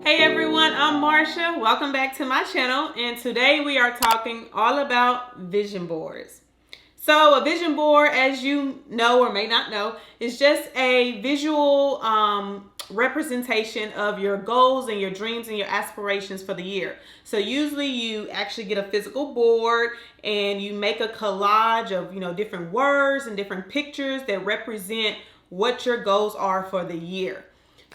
Hey everyone, I'm Marsha. Welcome back to my channel, and today we are talking all about vision boards. So a vision board, as you know or may not know, is just a visual representation of your goals and your dreams and your aspirations for the year. So usually you actually get a physical board and you make a collage of, different words and different pictures that represent what your goals are for the year.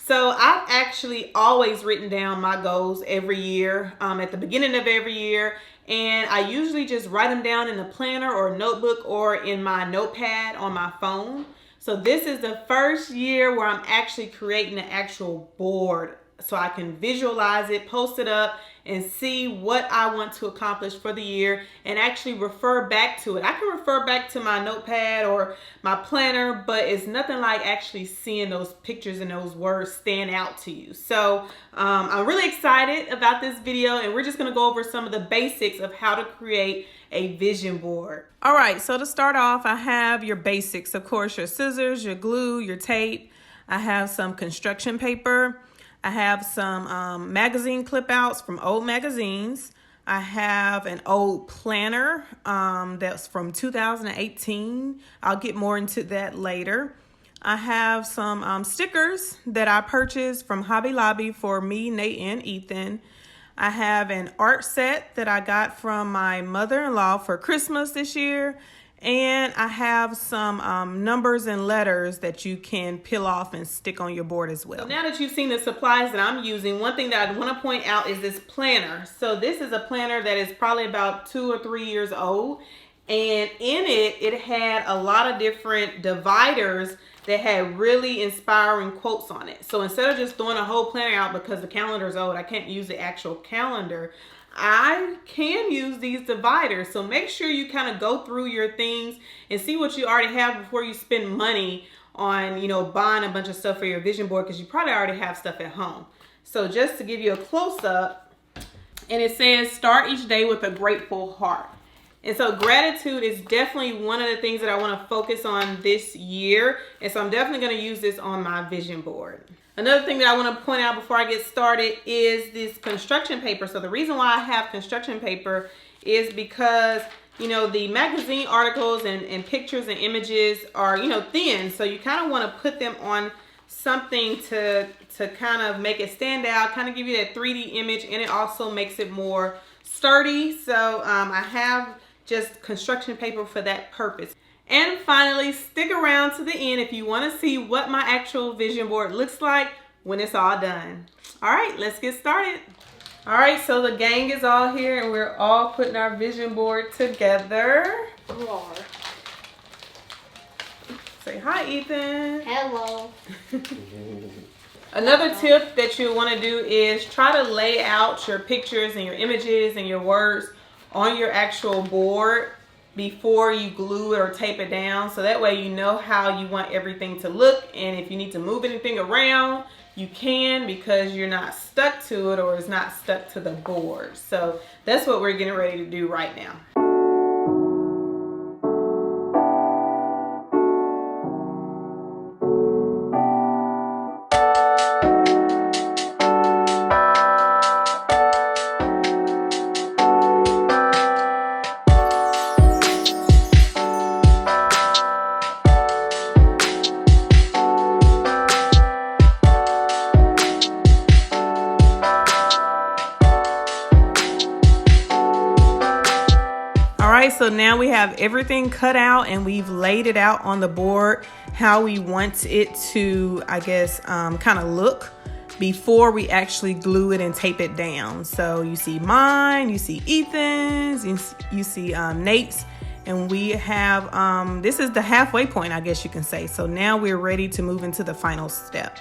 So I've actually always written down my goals every year, at the beginning of every year. And I usually just write them down in a planner or a notebook or in my notepad on my phone. So this is the first year where I'm actually creating an actual board so I can visualize it, post it up, and see what I want to accomplish for the year and actually refer back to it. I can refer back to my notepad or my planner, but it's nothing like actually seeing those pictures and those words stand out to you. So I'm really excited about this video, and we're just gonna go over some of the basics of how to create a vision board. All right, so to start off, I have your basics. Of course, your scissors, your glue, your tape. I have some construction paper. I have some magazine clip outs from old magazines. I have an old planner that's from 2018. I'll get more into that later. I have some stickers that I purchased from Hobby Lobby for me, Nate, and Ethan. I have an art set that I got from my mother-in-law for Christmas this year. And I have some numbers and letters that you can peel off and stick on your board as well. So now that you've seen the supplies that I'm using, one thing that I want to point out is this planner. So this is a planner that is probably about 2 or 3 years old. And in it, it had a lot of different dividers that had really inspiring quotes on it. So instead of just throwing a whole planner out because the calendar is old, I can't use the actual calendar, I can use these dividers. So make sure you kind of go through your things and see what you already have before you spend money on, buying a bunch of stuff for your vision board, because you probably already have stuff at home. So just to give you a close-up, and it says start each day with a grateful heart. And so gratitude is definitely one of the things that I want to focus on this year. And so I'm definitely going to use this on my vision board. Another thing that I want to point out before I get started is this construction paper. So the reason why I have construction paper is because, the magazine articles and pictures and images are, thin. So you kind of want to put them on something to kind of make it stand out, kind of give you that 3D image, and it also makes it more sturdy. So I have just construction paper for that purpose. And finally, stick around to the end if you want to see what my actual vision board looks like when it's all done. All right, let's get started. All right, so the gang is all here and we're all putting our vision board together. Say hi, Ethan. Hello. Another tip that you want to do is try to lay out your pictures and your images and your words on your actual board before you glue it or tape it down, so that way you know how you want everything to look, and if you need to move anything around you can, because you're not stuck to it or it's not stuck to the board. So that's what we're getting ready to do right now. So now we have everything cut out and we've laid it out on the board how we want it to, I guess, kind of look before we actually glue it and tape it down. So you see mine, you see Ethan's, you see Nate's, and we have, this is the halfway point, I guess you can say. So now we're ready to move into the final step.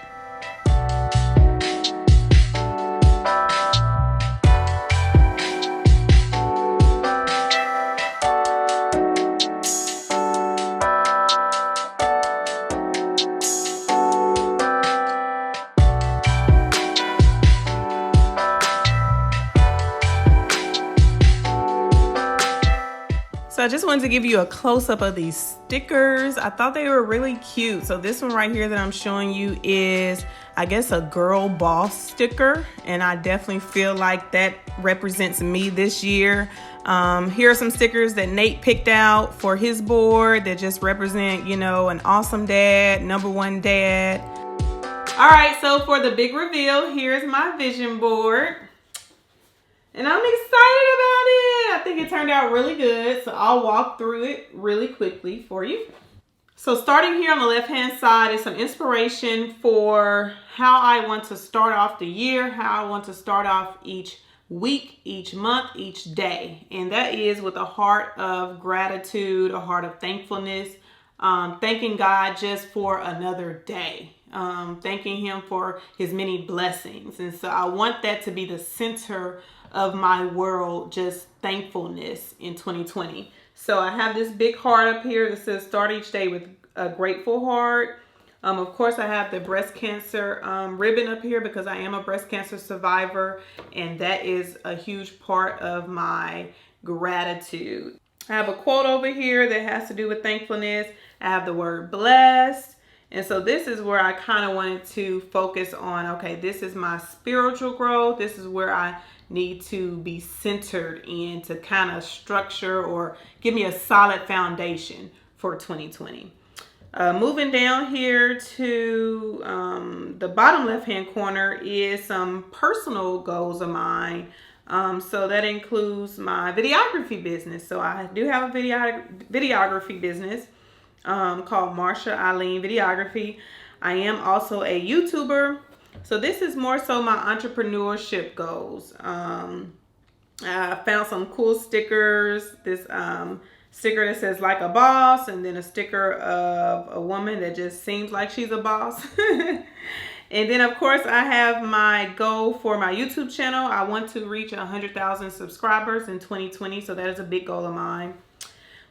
So I just wanted to give you a close-up of these stickers. I thought they were really cute. So this one right here that I'm showing you is, I guess, a girl boss sticker. And I definitely feel like that represents me this year. Here are some stickers that Nate picked out for his board that just represent, you know, an awesome dad, #1 dad. All right, so for the big reveal, here's my vision board. And I'm excited about it. I think it turned out really good. So I'll walk through it really quickly for you. So starting here on the left-hand side is some inspiration for how I want to start off the year, how I want to start off each week, each month, each day. And that is with a heart of gratitude, a heart of thankfulness, thanking God just for another day. Thanking him for his many blessings. And so I want that to be the center of my world, just thankfulness in 2020. So I have this big heart up here that says start each day with a grateful heart. Of course, I have the breast cancer ribbon up here because I am a breast cancer survivor, and that is a huge part of my gratitude. I have a quote over here that has to do with thankfulness. I have the word blessed. And so this is where I kind of wanted to focus on, okay, this is my spiritual growth. This is where I need to be centered in to kind of structure or give me a solid foundation for 2020. Moving down here to the bottom left-hand corner is some personal goals of mine. So that includes my videography business. So I do have a videography business called Marsha Videography. I am also a YouTuber. So this is more so my entrepreneurship goals. I found some cool stickers. This sticker that says like a boss, and then a sticker of a woman that just seems like she's a boss. And then of course I have my goal for my YouTube channel. I want to reach 100,000 subscribers in 2020. So that is a big goal of mine.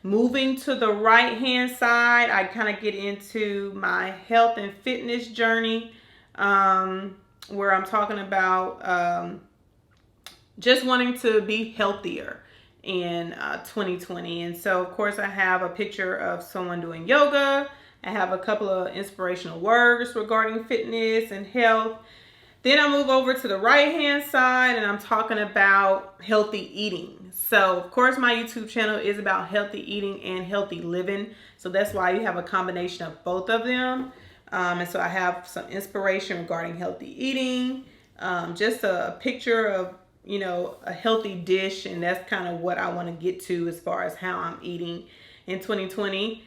Moving to the right hand side, I kind of get into my health and fitness journey, where I'm talking about just wanting to be healthier in 2020. And so of course I have a picture of someone doing yoga. I have a couple of inspirational words regarding fitness and health. Then I move over to the right hand side and I'm talking about healthy eating. So of course my YouTube channel is about healthy eating and healthy living. So that's why you have a combination of both of them. And so I have some inspiration regarding healthy eating, just a picture of, you know, a healthy dish. And that's kind of what I want to get to as far as how I'm eating in 2020.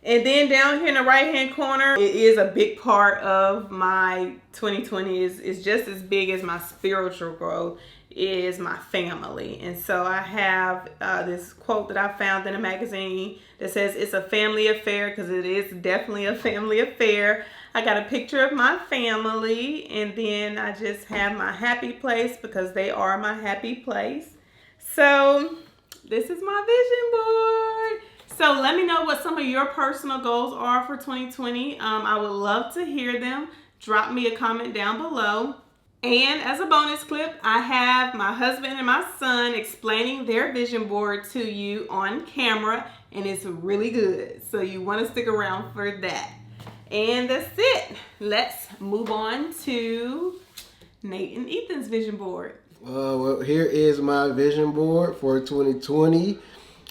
And then down here in the right hand corner, it is a big part of my 2020 is just as big as my spiritual growth is my family. And so I have this quote that I found in a magazine that says it's a family affair, because it is definitely a family affair. I got a picture of my family, and then I just have my happy place because they are my happy place. So this is my vision board. So let me know what some of your personal goals are for 2020. I would love to hear them. Drop me a comment down below. And as a bonus clip, I have my husband and my son explaining their vision board to you on camera, and it's really good. So you want to stick around for that. And that's it. Let's move on to Nate and Ethan's vision board. Well, here is my vision board for 2020.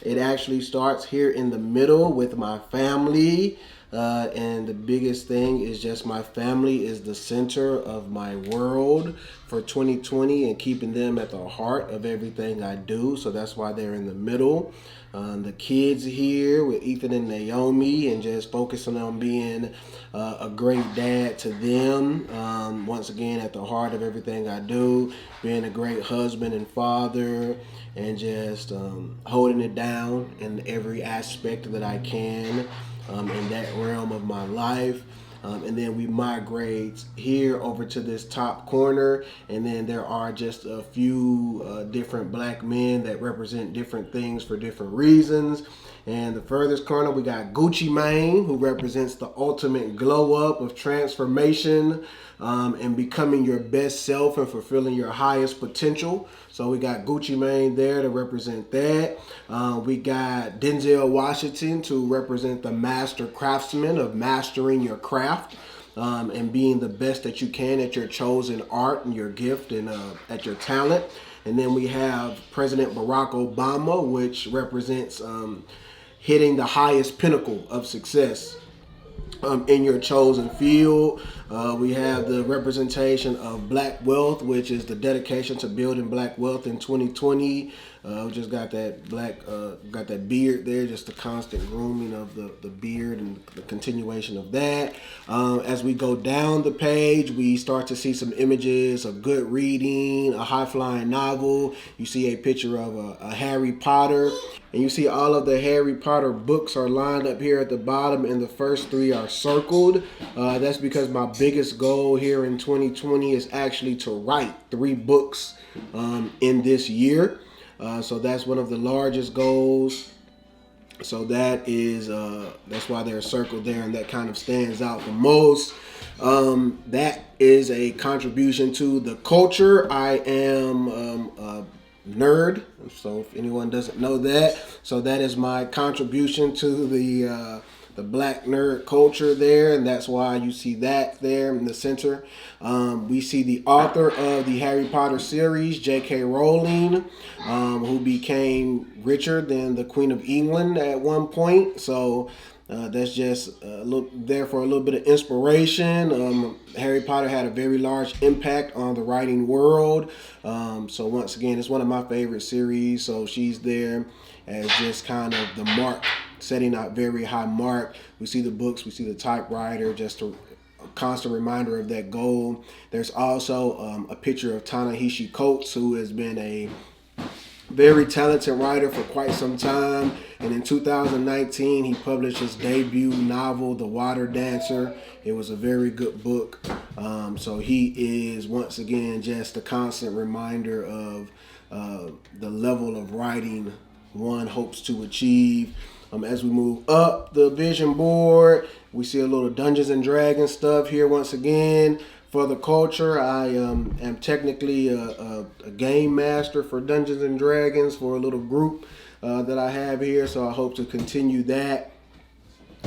It actually starts here in the middle with my family. And the biggest thing is just my family is the center of my world for 2020 and keeping them at the heart of everything I do. So that's why they're in the middle. The kids here with Ethan and Naomi, and just focusing on being a great dad to them. Once again, at the heart of everything I do, being a great husband and father, and just holding it down in every aspect that I can in that realm of my life. And then we migrate here over to this top corner, and then there are just a few different black men that represent different things for different reasons. And the furthest corner, we got Gucci Mane, who represents the ultimate glow up of transformation and becoming your best self and fulfilling your highest potential. So we got Gucci Mane there to represent that. We got Denzel Washington to represent the master craftsman of mastering your craft. And being the best that you can at your chosen art and your gift and at your talent. And then we have President Barack Obama, which represents hitting the highest pinnacle of success in your chosen field. We have the representation of Black wealth, which is the dedication to building Black wealth in 2020. We just got that got that beard there, just the constant grooming of the beard and the continuation of that. As we go down the page, we start to see some images of good reading, a high-flying novel. You see a picture of a Harry Potter. And you see all of the Harry Potter books are lined up here at the bottom, and the first 3 are circled. That's because my biggest goal here in 2020 is actually to write 3 books in this year. So that's one of the largest goals. So that is that's why they're circled there, and that kind of stands out the most. That is a contribution to the culture. I am a nerd, so if anyone doesn't know that, so that is my contribution to the Black nerd culture there, and that's why you see that there in the center. We see the author of the Harry Potter series, J.K. Rowling, who became richer than the Queen of England at one point. So that's just there for a little bit of inspiration. Harry Potter had a very large impact on the writing world. So once again, it's one of my favorite series. So she's there as just kind of the mark, setting out very high mark. We see the books, we see the typewriter, just a constant reminder of that goal. There's also a picture of Ta-Nehisi Coates, who has been a very talented writer for quite some time. And in 2019, he published his debut novel, The Water Dancer. It was a very good book. So he is, once again, just a constant reminder of the level of writing one hopes to achieve. As we move up the vision board, we see a little Dungeons and Dragons stuff here once again. For the culture, I am technically a game master for Dungeons and Dragons for a little group that I have here. So I hope to continue that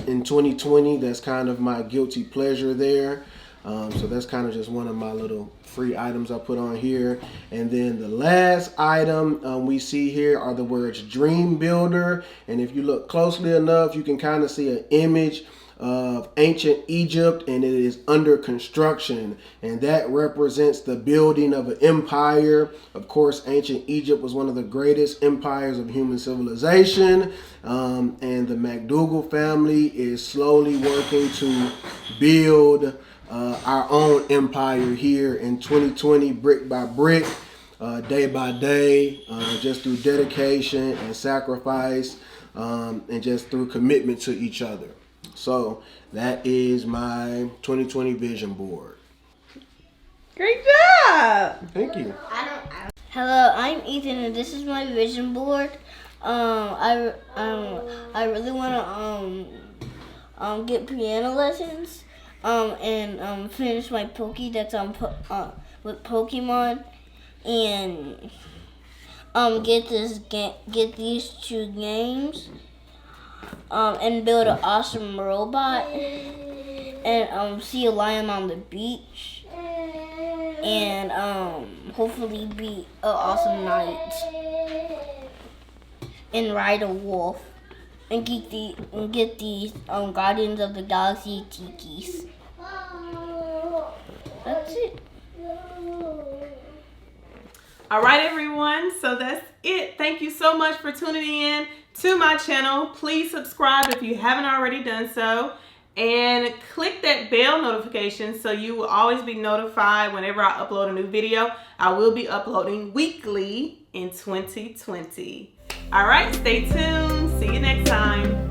in 2020. That's kind of my guilty pleasure there. So that's kind of just one of my little free items I put on here. And then the last item we see here are the words Dream Builder. And if you look closely enough, you can kind of see an image of ancient Egypt, and it is under construction, and that represents the building of an empire. Of course, ancient Egypt was one of the greatest empires of human civilization, and the MacDougall family is slowly working to build our own empire here in 2020, brick by brick, day by day, just through dedication and sacrifice, and just through commitment to each other. So that is my 2020 vision board. Great job! Thank you. Hello, I'm Ethan, and this is my vision board. I really want to get piano lessons. And finish my Pokédex on with Pokemon, and get these 2 games, and build an awesome robot, and see a lion on the beach, and hopefully be an awesome knight, and ride a wolf. And get these Guardians of the Galaxy tikis. That's it. All right, everyone. So that's it. Thank you so much for tuning in to my channel. Please subscribe if you haven't already done so. And click that bell notification so you will always be notified whenever I upload a new video. I will be uploading weekly in 2020. All right, stay tuned. See you next time.